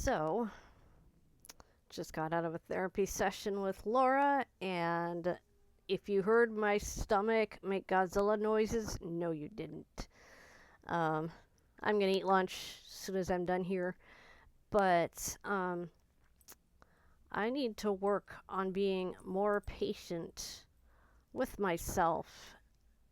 So, just got out of a therapy session with Laura, and if you heard my stomach make Godzilla noises, no, you didn't. Um, I'm gonna eat lunch as soon as I'm done here, but I need to work on being more patient with myself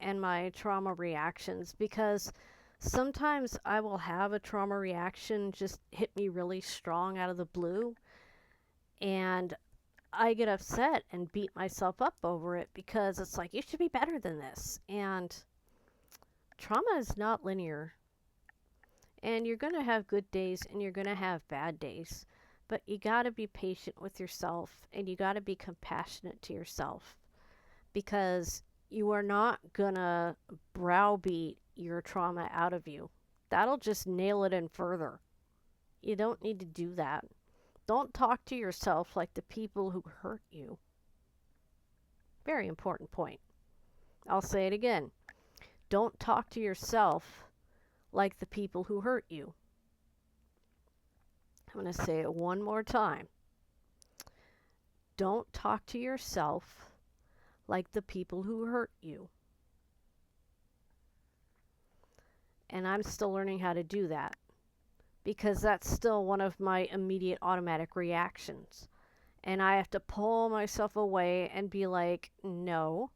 and my trauma reactions because sometimes I will have a trauma reaction just hit me really strong out of the blue, and I get upset and beat myself up over it because it's like, you should be better than this. And trauma is not linear. And you're going to have good days and you're going to have bad days. But you got to be patient with yourself and you got to be compassionate to yourself because you are not going to browbeat your trauma out of you. That'll just nail it in further. You don't need to do that. Don't talk to yourself like the people who hurt you. Very important point. I'll say it again. Don't talk to yourself like the people who hurt you. I'm going to say it one more time. Don't talk to yourself like the people who hurt you. And I'm still learning how to do that because that's still one of my immediate automatic reactions. And I have to pull myself away and be like, no,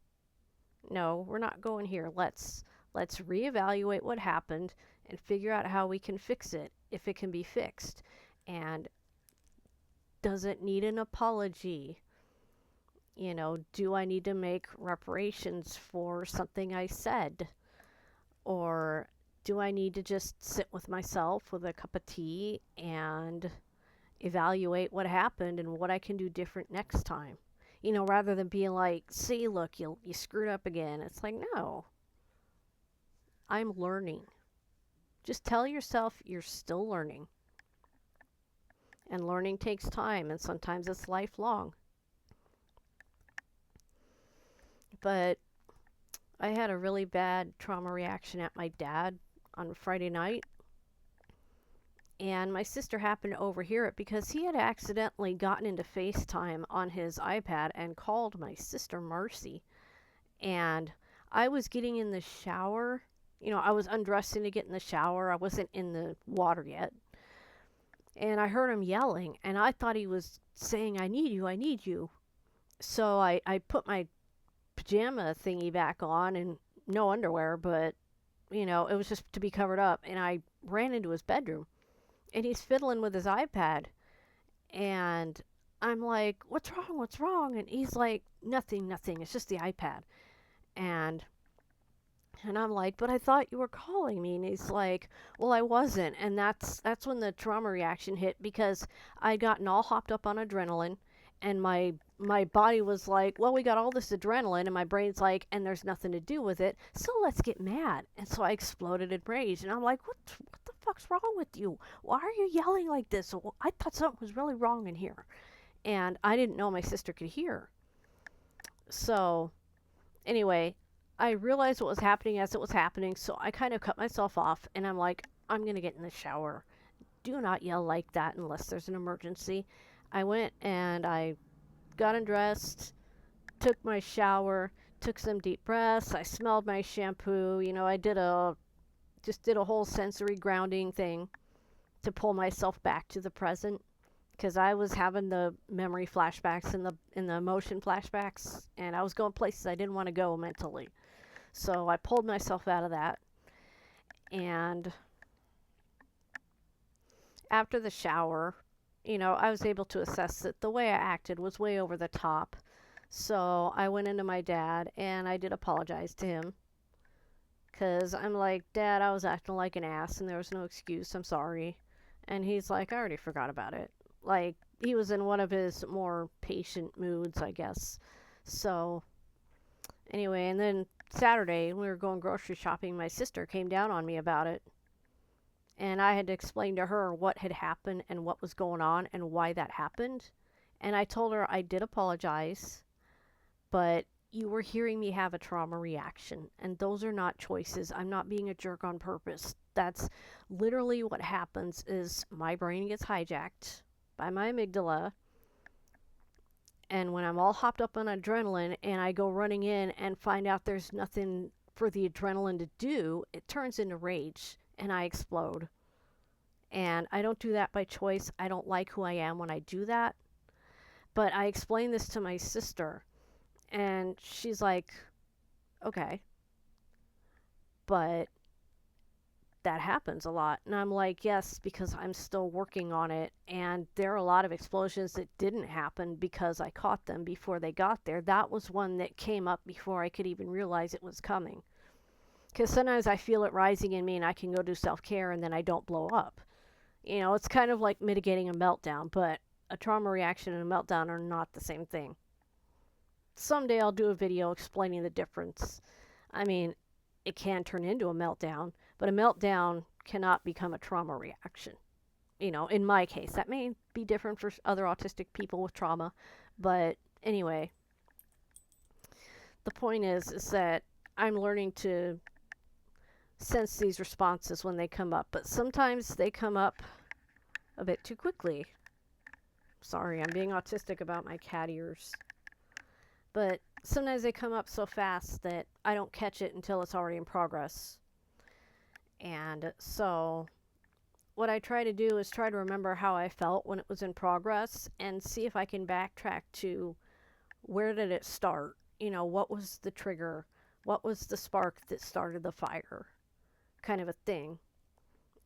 we're not going here. Let's reevaluate what happened and figure out how we can fix it if it can be fixed. And does it need an apology? Do I need to make reparations for something I said? Or do I need to just sit with myself with a cup of tea and evaluate what happened and what I can do different next time? Rather than being like, see, look, you screwed up again. It's like, no, I'm learning. Just tell yourself you're still learning. And learning takes time, and sometimes it's lifelong. But I had a really bad trauma reaction at my dad on Friday night. And my sister happened to overhear it because he had accidentally gotten into FaceTime on his iPad and called my sister Marcy. And I was getting in the shower. I was undressing to get in the shower. I wasn't in the water yet. And I heard him yelling, and I thought he was saying, I need you, I need you. So I put my pajama thingy back on and no underwear, but, it was just to be covered up. And I ran into his bedroom, and he's fiddling with his iPad. And I'm like, what's wrong? What's wrong? And he's like, nothing. It's just the iPad. And I'm like, but I thought you were calling me. And he's like, well, I wasn't. And that's when the trauma reaction hit because I'd gotten all hopped up on adrenaline. And my body was like, well, we got all this adrenaline. And my brain's like, and there's nothing to do with it. So let's get mad. And so I exploded in rage. And I'm like, what the fuck's wrong with you? Why are you yelling like this? I thought something was really wrong in here. And I didn't know my sister could hear. So anyway, I realized what was happening as it was happening, so I kind of cut myself off, and I'm like, I'm going to get in the shower. Do not yell like that unless there's an emergency. I went and I got undressed, took my shower, took some deep breaths. I smelled my shampoo. I did a whole sensory grounding thing to pull myself back to the present because I was having the memory flashbacks and the emotion flashbacks, and I was going places I didn't want to go mentally. So I pulled myself out of that. And after the shower, I was able to assess that the way I acted was way over the top. So I went into my dad and I did apologize to him. Because I'm like, Dad, I was acting like an ass and there was no excuse. I'm sorry. And he's like, I already forgot about it. Like, he was in one of his more patient moods, I guess. So anyway, and then Saturday, when we were going grocery shopping, my sister came down on me about it. And I had to explain to her what had happened and what was going on and why that happened. And I told her I did apologize, but you were hearing me have a trauma reaction, and those are not choices. I'm not being a jerk on purpose. That's literally what happens is my brain gets hijacked by my amygdala, and when I'm all hopped up on adrenaline and I go running in and find out there's nothing for the adrenaline to do, it turns into rage and I explode. And I don't do that by choice. I don't like who I am when I do that. But I explained this to my sister, and she's like, okay, but that happens a lot. And I'm like, yes, because I'm still working on it. And there are a lot of explosions that didn't happen because I caught them before they got there. That was one that came up before I could even realize it was coming. Because sometimes I feel it rising in me and I can go do self care and then I don't blow up. You know, it's kind of like mitigating a meltdown, but a trauma reaction and a meltdown are not the same thing. Someday I'll do a video explaining the difference. I mean, it can turn into a meltdown, but a meltdown cannot become a trauma reaction. You know, in my case, that may be different for other autistic people with trauma, but anyway, the point is that I'm learning to sense these responses when they come up, but sometimes they come up a bit too quickly. Sorry, I'm being autistic about my cat ears. But sometimes they come up so fast that I don't catch it until it's already in progress. And so what I try to do is try to remember how I felt when it was in progress and see if I can backtrack to where did it start? You know, what was the trigger? What was the spark that started the fire? Kind of a thing.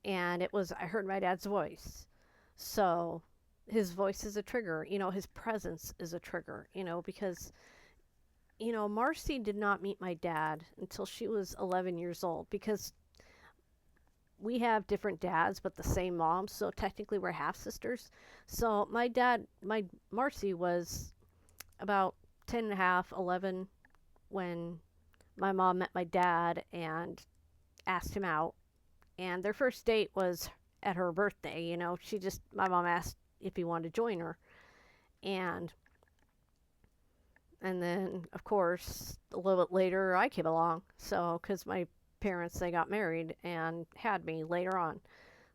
And it was, I heard my dad's voice. So his voice is a trigger, you know, his presence is a trigger, you know, because, you know, Marcy did not meet my dad until she was 11 years old because we have different dads but the same mom, so technically we're half sisters. So my Marcy was about 10 and a half, 11 when my mom met my dad and asked him out. And their first date was at her birthday, you know. My mom asked if he wanted to join her. And then, of course, a little bit later, I came along. So, because my parents, they got married and had me later on.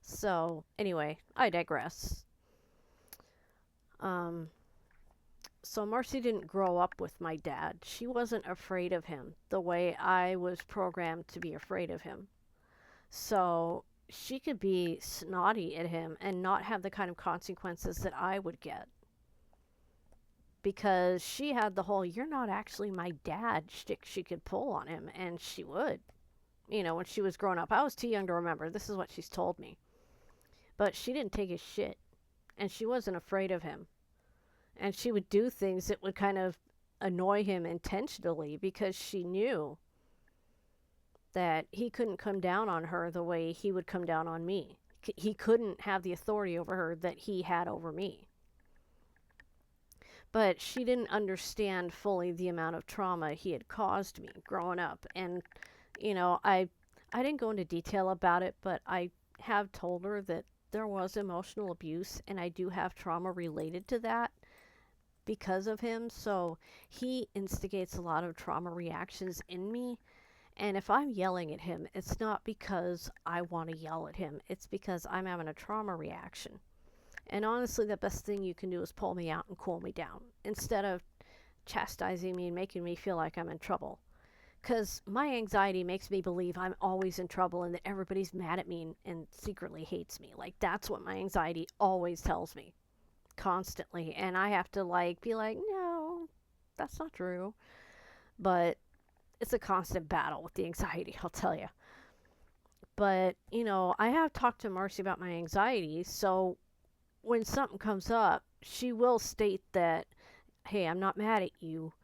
So, anyway, I digress. So Marcy didn't grow up with my dad. She wasn't afraid of him the way I was programmed to be afraid of him. So she could be snotty at him and not have the kind of consequences that I would get. Because she had the whole, you're not actually my dad shtick she could pull on him, and she would. You know, when she was growing up. I was too young to remember. This is what she's told me. But she didn't take his shit. And she wasn't afraid of him. And she would do things that would kind of annoy him intentionally because she knew that he couldn't come down on her the way he would come down on me. He couldn't have the authority over her that he had over me. But she didn't understand fully the amount of trauma he had caused me growing up. And, you know, I didn't go into detail about it, but I have told her that there was emotional abuse, and I do have trauma related to that because of him. So he instigates a lot of trauma reactions in me. And if I'm yelling at him, it's not because I want to yell at him. It's because I'm having a trauma reaction. And honestly, the best thing you can do is pull me out and cool me down instead of chastising me and making me feel like I'm in trouble. Because my anxiety makes me believe I'm always in trouble and that everybody's mad at me and secretly hates me. Like, that's what my anxiety always tells me. Constantly. And I have to, like, be like, no, that's not true. But it's a constant battle with the anxiety, I'll tell you. But, you know, I have talked to Marcy about my anxiety, so when something comes up, she will state that, hey, I'm not mad at you,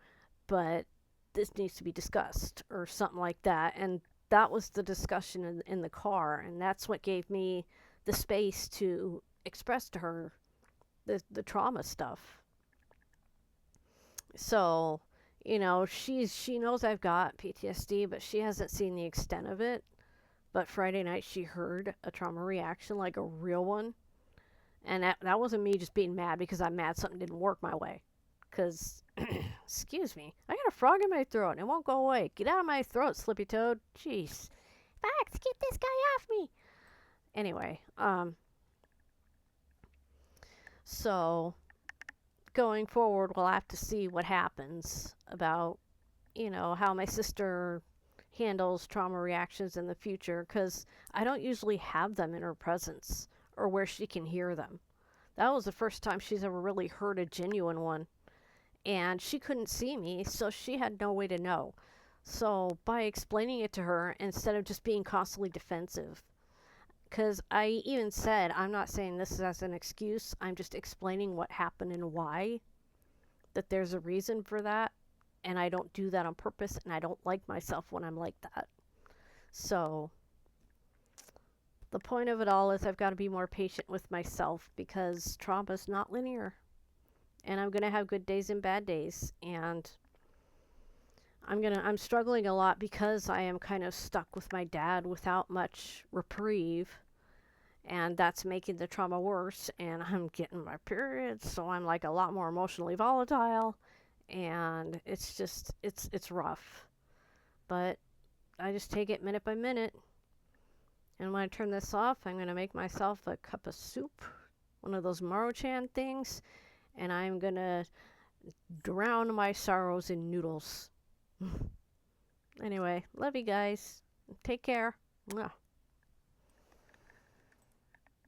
but this needs to be discussed, or something like that. And that was the discussion in the car, and that's what gave me the space to express to her the trauma stuff. So, you know, she knows I've got PTSD, but she hasn't seen the extent of it. But Friday night she heard a trauma reaction, like a real one. And that wasn't me just being mad because I'm mad something didn't work my way. Because Excuse me. I got a frog in my throat and it won't go away. Get out of my throat, Slippy Toad. Jeez. Fox, get this guy off me. Anyway, so going forward, we'll have to see what happens about, how my sister handles trauma reactions in the future, because I don't usually have them in her presence or where she can hear them. That was the first time she's ever really heard a genuine one. And she couldn't see me, so she had no way to know. So by explaining it to her, instead of just being constantly defensive, because I even said, I'm not saying this as an excuse, I'm just explaining what happened and why, that there's a reason for that, and I don't do that on purpose, and I don't like myself when I'm like that. So the point of it all is I've got to be more patient with myself, because trauma's not linear. And I'm going to have good days and bad days, and I'm struggling a lot because I am kind of stuck with my dad without much reprieve, and that's making the trauma worse. And I'm getting my periods, so I'm like a lot more emotionally volatile, and it's rough. But I just take it minute by minute. And when I turn this off, I'm going to make myself a cup of soup, one of those Maruchan things, and I'm going to drown my sorrows in noodles. Anyway, love you guys. Take care. Mwah.